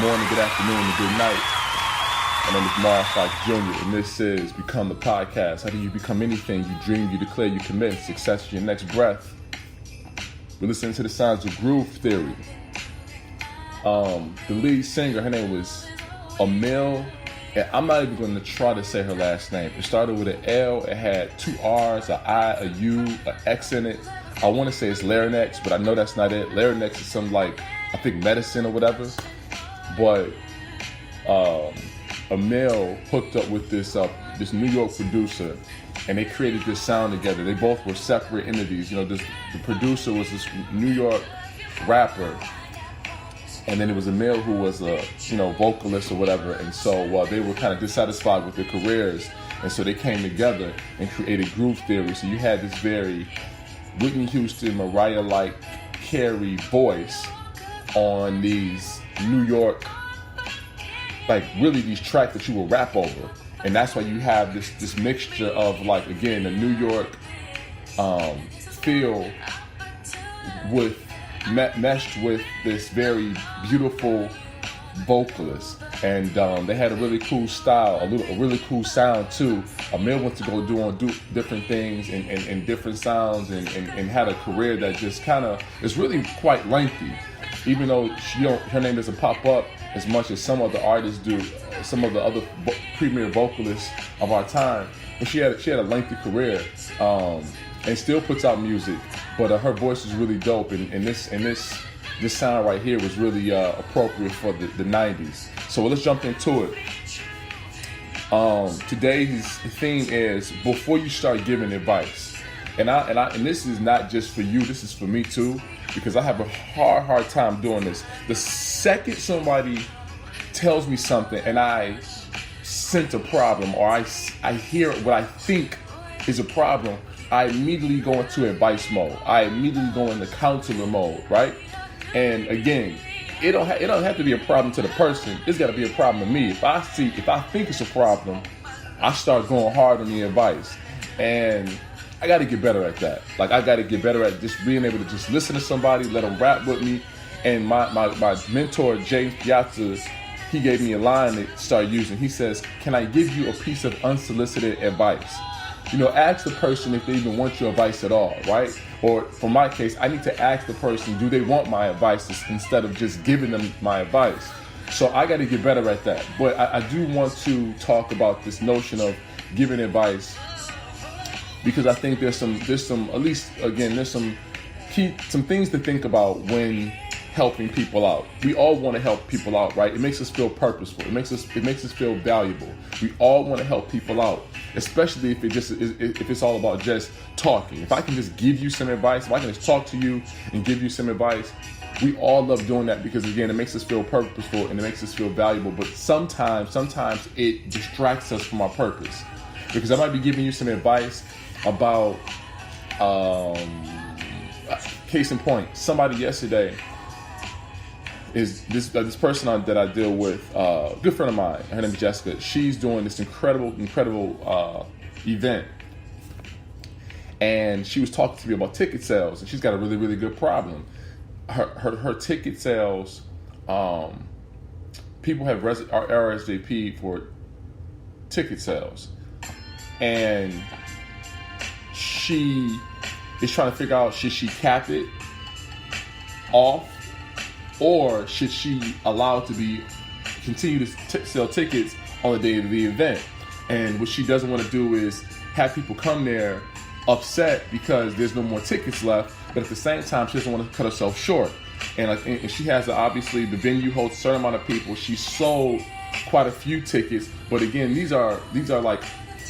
morning, good afternoon, and good night. My name is Morris Fox Jr., and this is Become the Podcast. How do you become anything you dream, you declare, you commit? Success is your next breath. We're listening to the sounds of Groove Theory. The lead singer, her name was Amil, and I'm not even going to try to say her last name. It started with an L, it had two R's, an I, a U, an X in it. I want to say it's larynx, but I know that's not it. Larynx is some I think medicine or whatever. But Amil hooked up with this New York producer, and they created this sound together. They both were separate entities. The producer was this New York rapper, and then it was Amil who was a vocalist or whatever. And so they were kind of dissatisfied with their careers, and so they came together and created Groove Theory. So you had this very Whitney Houston, Mariah-like Carey voice on these New York, really these tracks that you will rap over. And that's why you have this mixture of again, the New York feel with meshed with this very beautiful vocalist. And they had a really cool style, a really cool sound too. Amil went to go do different things and different sounds and had a career that just kind of is really quite lengthy. Even though her name doesn't pop up as much as some other artists do, some of the other premier vocalists of our time, but she had a lengthy career and still puts out music. But her voice is really dope, and this sound right here was really appropriate for the 90s. So let's jump into it. Today's theme is before you start giving advice, and this is not just for you. This is for me too, because I have a hard time doing this. The second somebody tells me something and I sense a problem, or I hear what I think is a problem, I immediately go into advice mode. I immediately go into counselor mode, right? And again, it don't have to be a problem to the person. It's got to be a problem to me. If I think it's a problem, I start going hard on the advice, and I got to get better at that. I got to get better at just being able to just listen to somebody, let them rap with me. And my mentor, James Piazza, he gave me a line to start using. He says, "Can I give you a piece of unsolicited advice?" Ask the person if they even want your advice at all, right? Or for my case, I need to ask the person, do they want my advice instead of just giving them my advice? So I got to get better at that. But I do want to talk about this notion of giving advice, because I think there's some things to think about when helping people out. We all want to help people out, right? It makes us feel purposeful. It makes us feel valuable. We all want to help people out, especially if it's all about just talking. If I can just give you some advice, if I can just talk to you and give you some advice, we all love doing that, because again, it makes us feel purposeful and it makes us feel valuable. But sometimes it distracts us from our purpose, because I might be giving you some advice about case in point, somebody yesterday is this person that I deal with, good friend of mine. Her name is Jessica. She's doing this incredible event, and she was talking to me about ticket sales, and she's got a really, really good problem. Her ticket sales, people have RSVP for ticket sales, and she is trying to figure out, should she cap it off, or should she allow it to continue to sell tickets on the day of the event? And what she doesn't want to do is have people come there upset because there's no more tickets left, but at the same time, she doesn't want to cut herself short. And she has obviously, the venue holds a certain amount of people. She sold quite a few tickets, but again, these are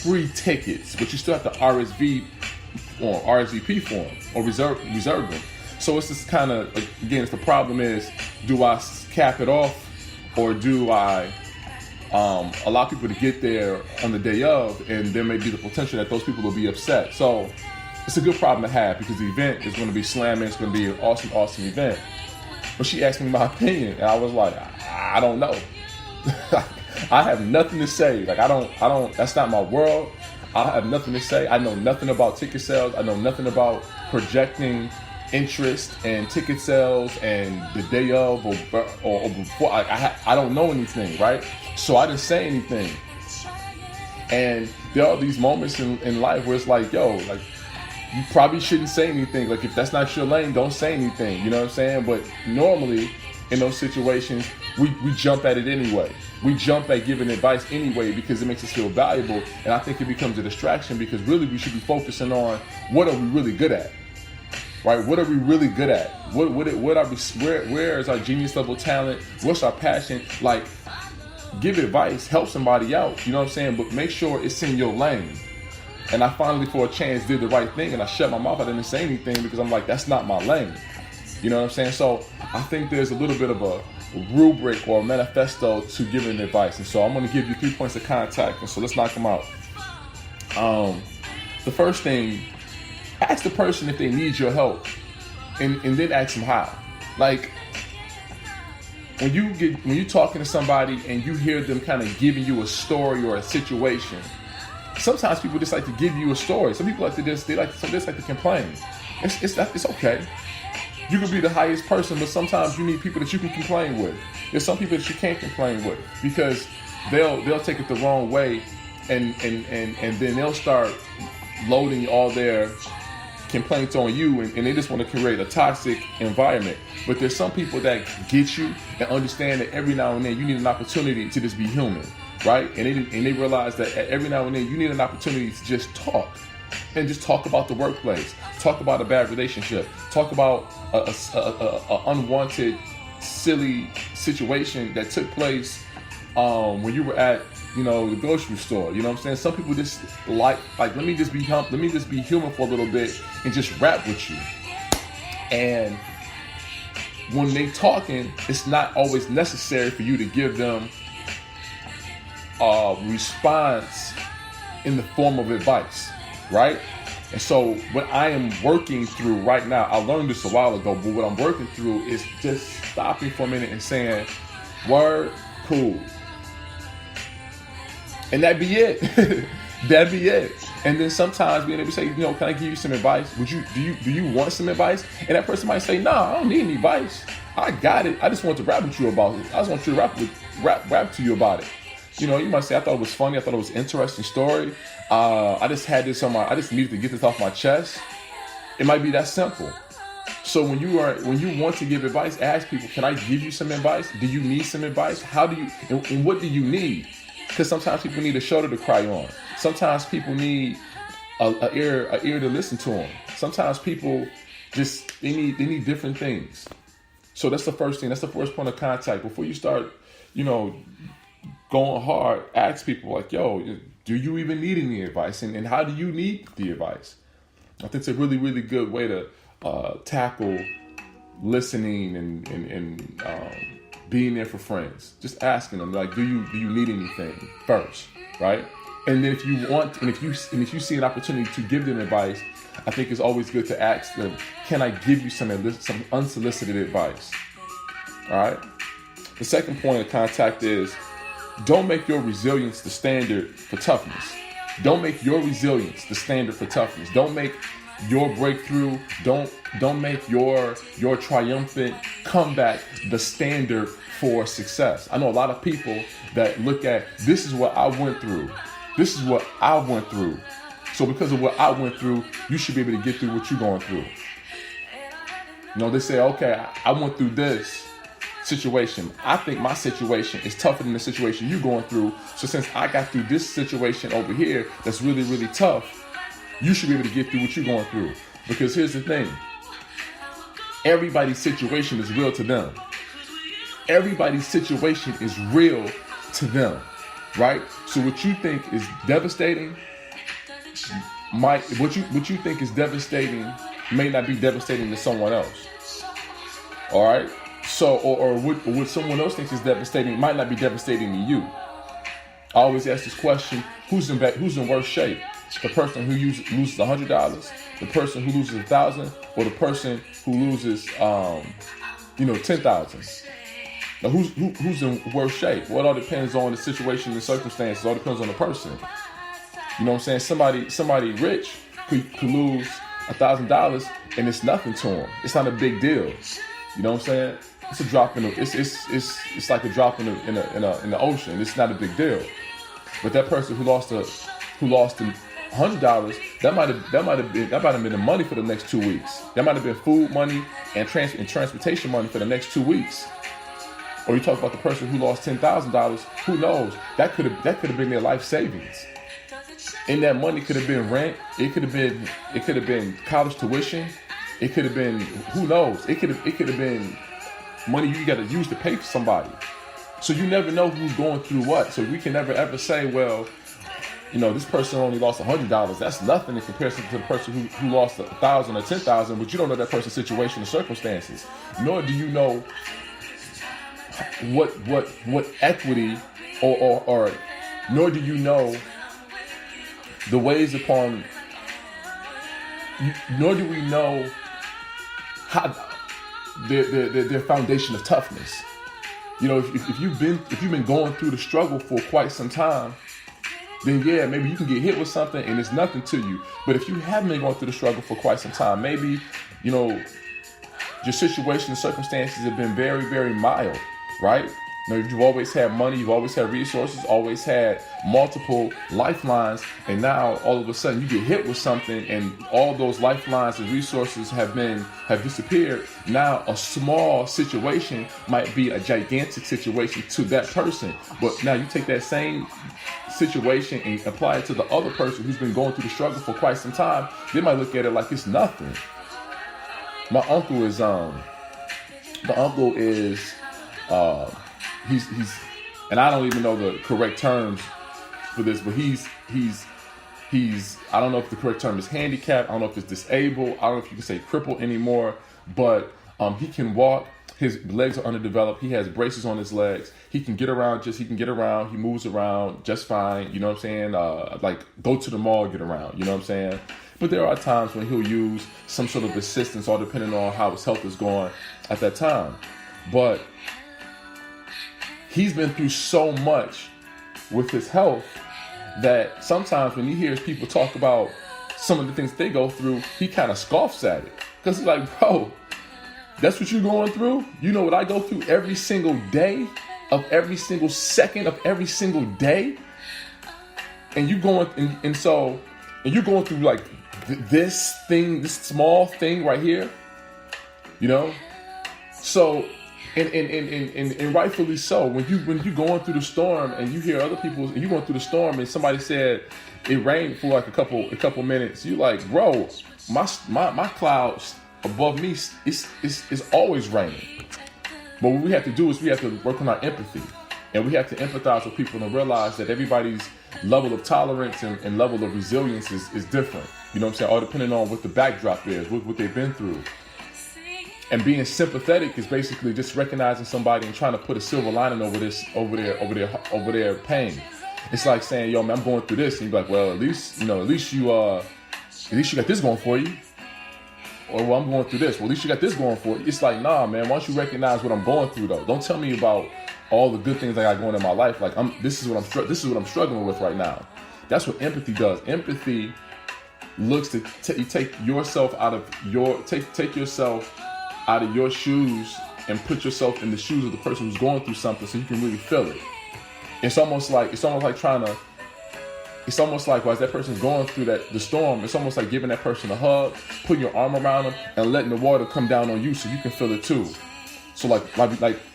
free tickets, but you still have to RSVP for them or reserve them. So it's this kind of, again, the problem is, do I cap it off, or do I allow people to get there on the day of, and there may be the potential that those people will be upset. So it's a good problem to have, because the event is going to be slamming. It's going to be an awesome event. But she asked me my opinion, and I was like, I don't know. I have nothing to say. I don't, that's not my world. I have nothing to say. I know nothing about ticket sales. I know nothing about projecting interest and ticket sales and the day of or before. I don't know anything, right? So I didn't say anything. And there are these moments in life where it's like, yo, like, you probably shouldn't say anything. Like, if that's not your lane, don't say anything. You know what I'm saying? But normally in those situations, we jump at it anyway. We jump at giving advice anyway because it makes us feel valuable. And I think it becomes a distraction because really we should be focusing on what are we really good at, right? What are we really good at? What are we? Where is our genius level talent? What's our passion? Like, give advice, help somebody out. You know what I'm saying? But make sure it's in your lane. And I finally, for a chance, did the right thing, and I shut my mouth. I didn't say anything because I'm like, that's not my lane. You know what I'm saying? So I think there's a little bit of a rubric or a manifesto to giving advice. And so I'm going to give you 3 points of contact. And so let's knock them out. The first thing, ask the person if they need your help, and then ask them how. Like, when you're talking to somebody and you hear them kind of giving you a story or a situation, sometimes people just like to give you a story. Some people like to just like to complain. It's okay. You can be the highest person, but sometimes you need people that you can complain with. There's some people that you can't complain with because they'll take it the wrong way, and then they'll start loading all their complaints on you, and they just want to create a toxic environment. But there's some people that get you and understand that every now and then you need an opportunity to just be human, right? And they realize that every now and then you need an opportunity to just talk. And just talk about the workplace, talk about a bad relationship, talk about a unwanted, silly situation that took place when you were at, the grocery store. You know what I'm saying? Some people just like let me just be human for a little bit and just rap with you. And when they talking, it's not always necessary for you to give them a response in the form of advice. Right? And so what I am working through right now, I learned this a while ago, but what I'm working through is just stopping for a minute and saying, word, cool. And that'd be it. That'd be it. And then sometimes being able to say, can I give you some advice? Do you want some advice? And that person might say, nah, I don't need any advice. I got it. I just want to rap with you about it. I just want you to rap to you about it. You might say, I thought it was funny. I thought it was an interesting story. I just had this I just needed to get this off my chest. It might be that simple. So when you want to give advice, ask people, can I give you some advice? Do you need some advice? And what do you need? Because sometimes people need a shoulder to cry on. Sometimes people need a ear to listen to them. Sometimes people they need different things. So that's the first thing. That's the first point of contact. Before you start, going hard, ask people like, yo, do you even need any advice? And how do you need the advice? I think it's a really, really good way to tackle listening and being there for friends. Just asking them, like, do you need anything first, right? And then if you want, and if you see an opportunity to give them advice, I think it's always good to ask them, can I give you some unsolicited advice? All right? The second point of contact is, don't make your resilience the standard for toughness. Don't make your resilience the standard for toughness. Don't make your breakthrough, don't make your triumphant comeback the standard for success. I know a lot of people that look at, this is what I went through. This is what I went through. So because of what I went through, you should be able to get through what you're going through. They say, okay, I went through this situation. I think my situation is tougher than the situation you're going through. So since I got through this situation over here that's really, really tough, you should be able to get through what you're going through. Because here's the thing. Everybody's situation is real to them. Everybody's situation is real to them. Right? So what you think is devastating what you think is devastating may not be devastating to someone else. All right? So, or what someone else thinks is devastating might not be devastating to you. I always ask this question: who's in worse shape? The person who loses $100, the person who loses 1,000, or the person who loses, 10,000. Now, who's in worse shape? Well, it all depends on the situation and circumstances. It all depends on the person. You know what I'm saying? Somebody rich could lose $1,000 and it's nothing to him. It's not a big deal. You know what I'm saying? It's a drop in the, it's like a drop in the ocean. It's not a big deal. But that person who lost $100, that might have been the money for the next 2 weeks. That might have been food money and transportation money for the next 2 weeks. Or you talk about the person who lost $10,000. Who knows? That could have been their life savings. And that money could have been rent. It could have been college tuition. It could have been, who knows? It could have been money you got to use to pay for somebody. So you never know who's going through what. So we can never ever say, well, you know, this person only lost $100. That's nothing in comparison to the person who lost $1,000 or $10,000. But you don't know that person's situation or circumstances. Nor do you know what equity or nor do you know the ways upon. Nor do we know how their foundation of toughness. You know, if you've been going through the struggle for quite some time, then yeah, maybe you can get hit with something and it's nothing to you. But if you haven't been going through the struggle for quite some time, maybe, you know, your situation and circumstances have been very, very mild, right? You know, you've always had money, you've always had resources, always had multiple lifelines, and now all of a sudden you get hit with something and all those lifelines and resources have disappeared. Now a small situation might be a gigantic situation to that person. But now you take that same situation and apply it to the other person who's been going through the struggle for quite some time. They might look at it like it's nothing. My uncle is he's and I don't even know the correct terms for this, but he's I don't know if the correct term is handicapped. I don't know if it's disabled. I don't know if you can say crippled anymore, but he can walk. His legs are underdeveloped. He has braces on his legs. He can get around. He moves around just fine. You know what I'm saying? Like go to the mall, get around. You know what I'm saying? But there are times when he'll use some sort of assistance, all depending on how his health is going at that time. But he's been through so much with his health that sometimes when he hears people talk about some of the things they go through, he kind of scoffs at it. Because he's like, bro, that's what you're going through? You know what I go through every single day of every single second of every single day? And you're going, and you're going through like this thing, this small thing right here, you know? So, and rightfully so. When you going through the storm and you hear other people, and you going through the storm and somebody said it rained for like a couple minutes, you like, bro, my clouds above me it's always raining. But what we have to do is we have to work on our empathy, and we have to empathize with people and realize that everybody's level of tolerance and level of resilience is different. You know what I'm saying? All depending on what the backdrop is, what they've been through. And being sympathetic is basically just recognizing somebody and trying to put a silver lining over their pain. It's like saying, yo, man, I'm going through this, and you're like, well, at least you got this going for you. Or, well, I'm going through this. Well, at least you got this going for you. It's like, nah, man, why don't you recognize what I'm going through, though? Don't tell me about all the good things I got going in my life. Like, this is what I'm struggling with right now. That's what empathy does. Empathy looks to take yourself out of take yourself out of your shoes and put yourself in the shoes of the person who's going through something, so you can really feel it. It's almost like well, as that person's going through the storm, it's almost like giving that person a hug, putting your arm around them, and letting the water come down on you so you can feel it too. So like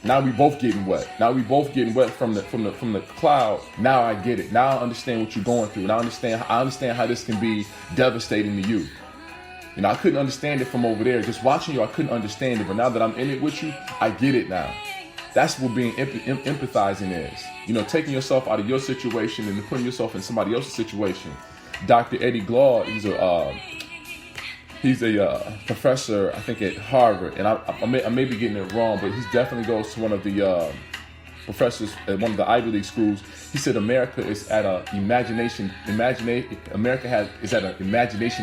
now we both getting wet. Now we both getting wet from the cloud. Now I get it. Now I understand what you're going through. And I understand how this can be devastating to you. You know, I couldn't understand it from over there. Just watching you, I couldn't understand it. But now that I'm in it with you, I get it now. That's what being empathizing is. You know, taking yourself out of your situation and putting yourself in somebody else's situation. Dr. Eddie Glaude, he's a professor, I think, at Harvard. And I may be getting it wrong, but he definitely goes to one of the professors at one of the Ivy League schools. He said America is at an imagination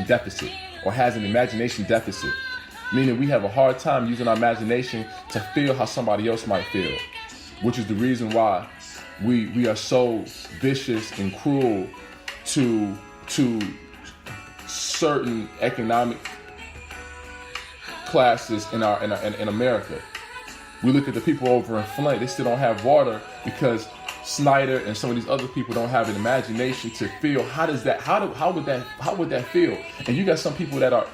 deficit, or has an imagination deficit, meaning we have a hard time using our imagination to feel how somebody else might feel, which is the reason why we are so vicious and cruel to certain economic classes in America. We look at the people over in Flint; they still don't have water because Snyder and some of these other people don't have an imagination to feel how would that feel? And you got some people that are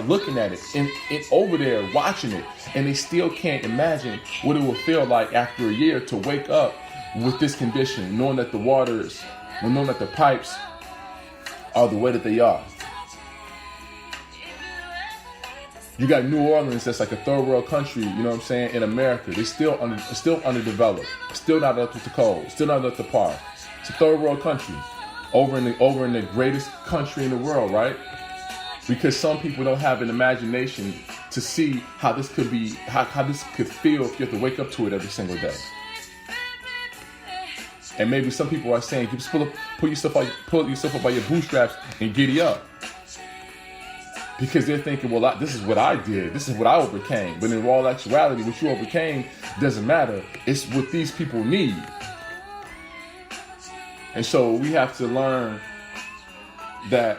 looking at it and over there watching it, and they still can't imagine what it will feel like after a year to wake up with this condition, knowing that knowing that the pipes are the way that they are. You got New Orleans, that's like a third world country, you know what I'm saying, in America. They're still underdeveloped, still not up to the code, still not up to par. It's a third world country over in the greatest country in the world, right? Because some people don't have an imagination to see how this could be, how this could feel if you have to wake up to it every single day. And maybe some people are saying, just pull yourself up by your bootstraps and giddy up. Because they're thinking, well, this is what I did. This is what I overcame. But in all actuality, what you overcame doesn't matter. It's what these people need. And so we have to learn that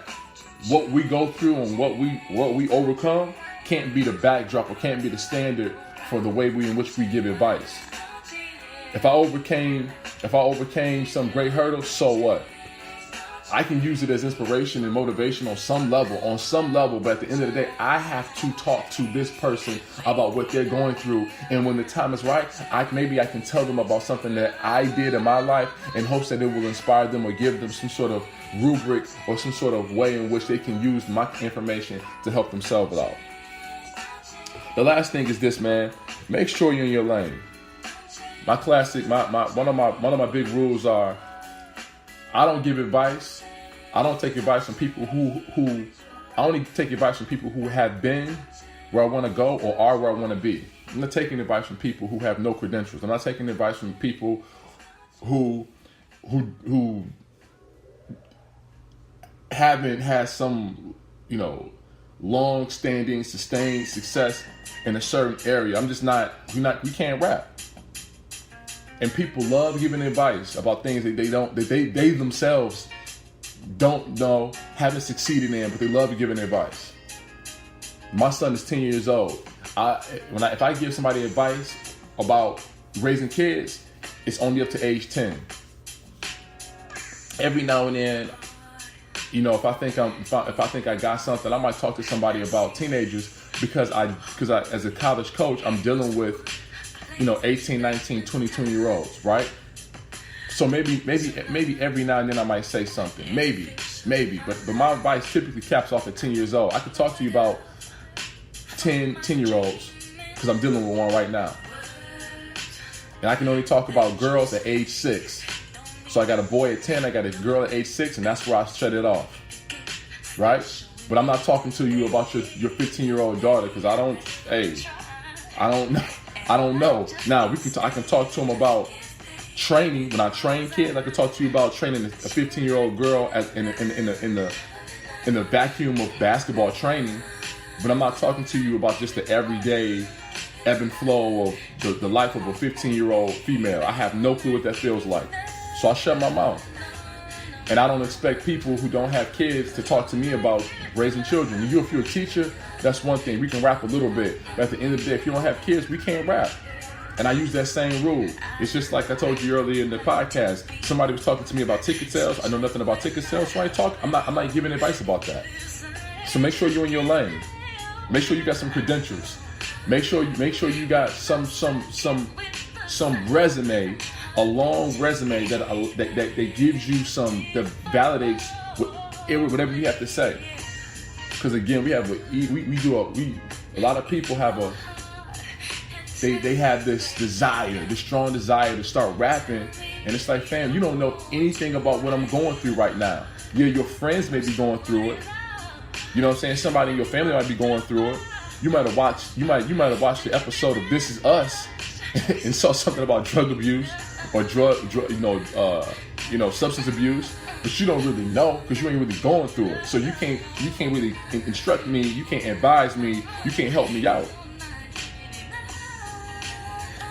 what we go through and what we overcome can't be the backdrop or can't be the standard for the way in which we give advice. If I overcame some great hurdle, so what? I can use it as inspiration and motivation on some level, but at the end of the day, I have to talk to this person about what they're going through. And when the time is right, maybe I can tell them about something that I did in my life in hopes that it will inspire them or give them some sort of rubric or some sort of way in which they can use my information to help themselves out. The last thing is this, man. Make sure you're in your lane. One of my big rules are, I don't give advice. I don't take advice from people who I only take advice from people who have been where I want to go or are where I want to be. I'm not taking advice from people who have no credentials. I'm not taking advice from people who haven't had some, long-standing, sustained success in a certain area. We can't rap. And people love giving advice about things that they themselves don't know, haven't succeeded in, but they love giving advice. My son is 10 years old. If I give somebody advice about raising kids, it's only up to age 10. Every now and then, if I think I got something, I might talk to somebody about teenagers because I as a college coach, I'm dealing with 18, 19, 20 year olds, right? So maybe every now and then I might say something. Maybe. But my advice typically caps off at 10 years old. I could talk to you about 10 year olds because I'm dealing with one right now. And I can only talk about girls at age 6. So I got a boy at 10, I got a girl at age 6, and that's where I shut it off. Right? But I'm not talking to you about your 15-year-old daughter because I don't know. Now I can talk to him about training. When I train kids, I can talk to you about training a 15-year-old girl in the vacuum of basketball training. But I'm not talking to you about just the everyday ebb and flow of the life of a 15-year-old female. I have no clue what that feels like. So I shut my mouth. And I don't expect people who don't have kids to talk to me about raising children. If you're a teacher, that's one thing. We can rap a little bit. But at the end of the day, if you don't have kids, we can't rap. And I use that same rule. It's just like I told you earlier in the podcast. Somebody was talking to me about ticket sales. I know nothing about ticket sales, so I'm not giving advice about that. So make sure you're in your lane. Make sure you got some credentials. Make sure you got some resume, a long resume that gives you that validates whatever you have to say. Because again, a lot of people have they have this desire, this strong desire to start rapping, and it's like, fam, you don't know anything about what I'm going through right now. Yeah, your friends may be going through it. You know what I'm saying? Somebody in your family might be going through it. You might have watched the episode of This Is Us and saw something about drug abuse or substance abuse, but you don't really know because you ain't really going through it. So you can't really instruct me. You can't advise me. You can't help me out.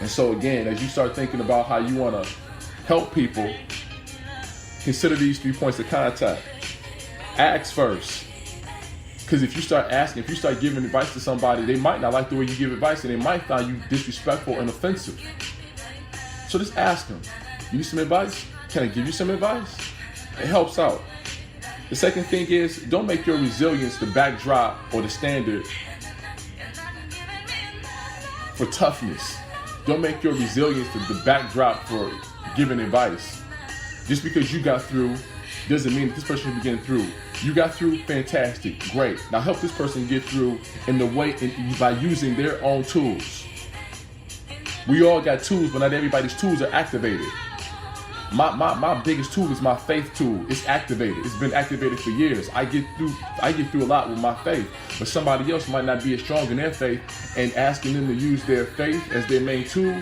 And so again, as you start thinking about how you want to help people, consider these 3 points of contact. Ask first. Because if you start asking, if you start giving advice to somebody, they might not like the way you give advice, and they might find you disrespectful and offensive. So just ask them, you need some advice? Can I give you some advice? It helps out. The second thing is, don't make your resilience the backdrop or the standard for toughness. Don't make your resilience the backdrop for giving advice. Just because you got through doesn't mean that this person should be getting through. You got through, fantastic, great. Now help this person get through in the way by using their own tools. We all got tools, but not everybody's tools are activated. My biggest tool is my faith tool. It's activated. It's been activated for years. I get through a lot with my faith, but somebody else might not be as strong in their faith, and asking them to use their faith as their main tool,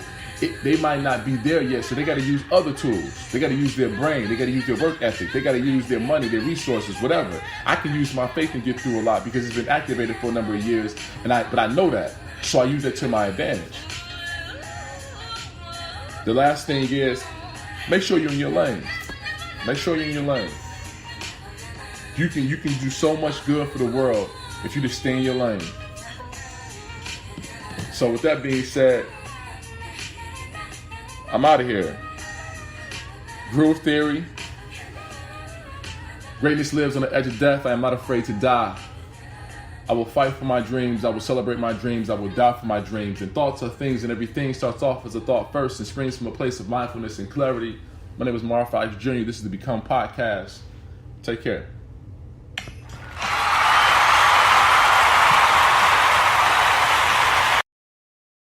they might not be there yet. So they got to use other tools. They got to use their brain. They got to use their work ethic. They got to use their money, their resources, whatever. I can use my faith and get through a lot because it's been activated for a number of years, but I know that, so I use that to my advantage. The last thing is, make sure you're in your lane. Make sure you're in your lane. You can do so much good for the world if you just stay in your lane. So with that being said, I'm out of here. Groove Theory. Greatness lives on the edge of death. I am not afraid to die. I will fight for my dreams. I will celebrate my dreams. I will die for my dreams. And thoughts are things, and everything starts off as a thought first and springs from a place of mindfulness and clarity. My name is Marv Ice Jr. This is the Become Podcast. Take care.